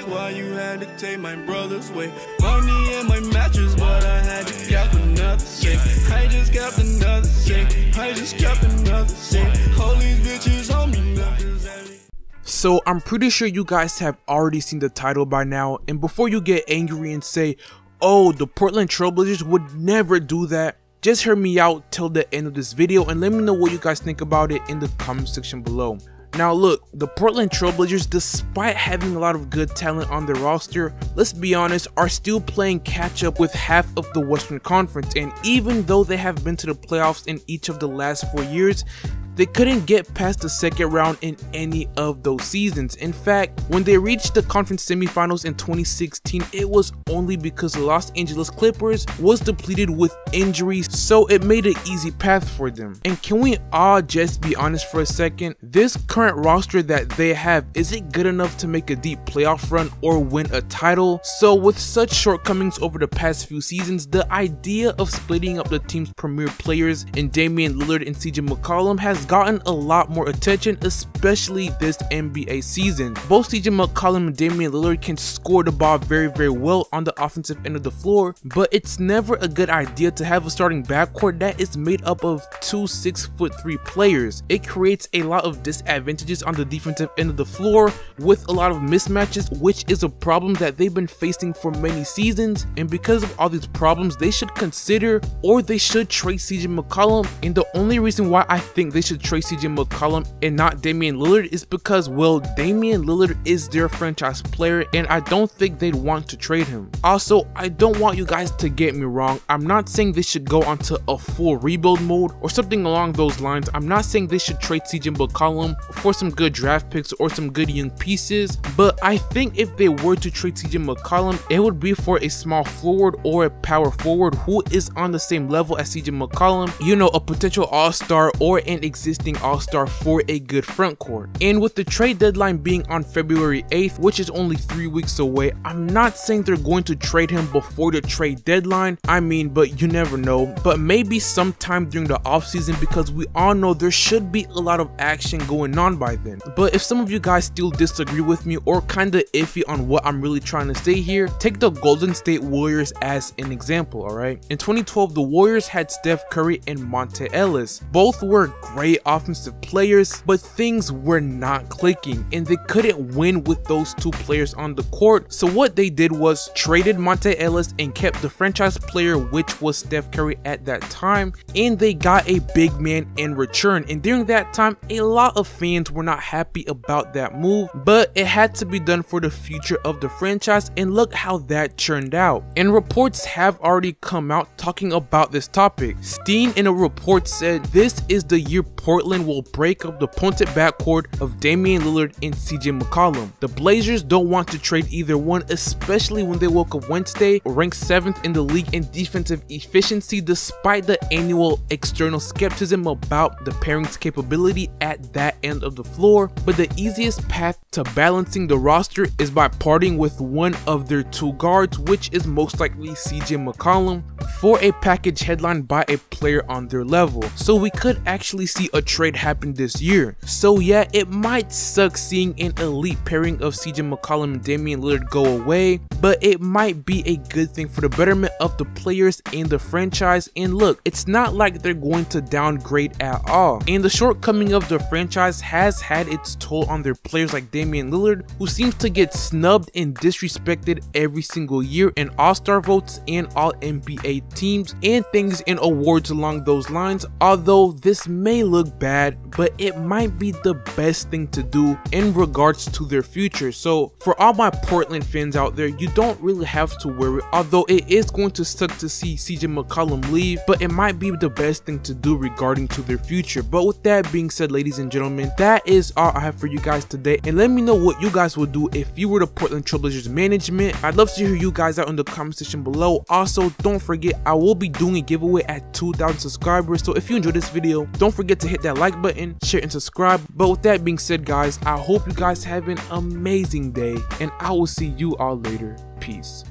like why you had to take my brother's way. Money in my mattress, but I had to cap another safe. I just capped another safe. I just capped another safe. All these bitches on me now. So I'm pretty sure you guys have already seen the title by now, and before you get angry and say, oh, the Portland Trailblazers would never do that, just hear me out till the end of this video and let me know what you guys think about it in the comment section below. Now look, the Portland Trailblazers, despite having a lot of good talent on their roster, let's be honest, are still playing catch up with half of the Western Conference, and even though they have been to the playoffs in each of the last 4 years, they couldn't get past the second round in any of those seasons. In fact, when they reached the conference semifinals in 2016, it was only because the Los Angeles Clippers was depleted with injuries, so it made an easy path for them. And can we all just be honest for a second? This current roster that they have, is it good enough to make a deep playoff run or win a title? So with such shortcomings over the past few seasons, the idea of splitting up the team's premier players in Damian Lillard and CJ McCollum has gotten a lot more attention, especially this NBA season. Both CJ McCollum and Damian Lillard can score the ball very well on the offensive end of the floor, but it's never a good idea to have a starting backcourt that is made up of two 6'3" players. It creates a lot of disadvantages on the defensive end of the floor with a lot of mismatches, which is a problem that they've been facing for many seasons, and because of all these problems, they should consider or they should trade CJ McCollum. And the only reason why I think they should trade CJ McCollum and not Damian Lillard is because, well, Damian Lillard is their franchise player and I don't think they'd want to trade him. Also, I don't want you guys to get me wrong. I'm not saying they should go onto a full rebuild mode or something along those lines. I'm not saying they should trade CJ McCollum for some good draft picks or some good young pieces, but I think if they were to trade CJ McCollum, it would be for a small forward or a power forward who is on the same level as CJ McCollum, you know, a potential all-star or an existing all-star for a good front court. And with the trade deadline being on February 8th, which is only 3 weeks away, I'm not saying they're going to trade him before the trade deadline. I mean, but you never know. But maybe sometime during the offseason, because we all know there should be a lot of action going on by then. But if some of you guys still disagree with me or kinda iffy on what I'm really trying to say here, take the Golden State Warriors as an example, alright? In 2012, the Warriors had Steph Curry and Monte Ellis. Both were great offensive players, but things were not clicking and they couldn't win with those two players on the court. So what they did was traded Monte Ellis and kept the franchise player, which was Steph Curry at that time, and they got a big man in return. And during that time, a lot of fans were not happy about that move, but it had to be done for the future of the franchise, and look how that turned out. And reports have already come out talking about this topic. Steen in a report said this is the year Portland will break up the punted backcourt of Damian Lillard and CJ McCollum. The Blazers don't want to trade either one, especially when they woke up Wednesday ranked 7th in the league in defensive efficiency, despite the annual external skepticism about the pairing's capability at that end of the floor. But the easiest path to balancing the roster is by parting with one of their two guards, which is most likely CJ McCollum, for a package headlined by a player on their level. So we could actually see a trade happen this year. So yeah, it might suck seeing an elite pairing of CJ McCollum and Damian Lillard go away, but it might be a good thing for the betterment of the players in the franchise. And look, it's not like they're going to downgrade at all, and the shortcoming of the franchise has had its toll on their players like Damian Lillard, who seems to get snubbed and disrespected every single year in all-star votes and all NBA teams and things in awards along those lines. Although this may look bad, but it might be the best thing to do in regards to their future. So for all my Portland fans out there, you don't really have to worry, although it is going to suck to see CJ McCollum leave, but it might be the best thing to do regarding to their future. But with that being said, ladies and gentlemen, that is all I have for you guys today, and let me know what you guys would do if you were the Portland Trailblazers management. I'd love to hear you guys out in the comment section below. Also, don't forget, I will be doing a giveaway at 2,000 subscribers, so if you enjoyed this video, don't forget to hit that like button, share and subscribe. But with that being said, guys, I hope you guys have an amazing day, and I will see you all later. Peace.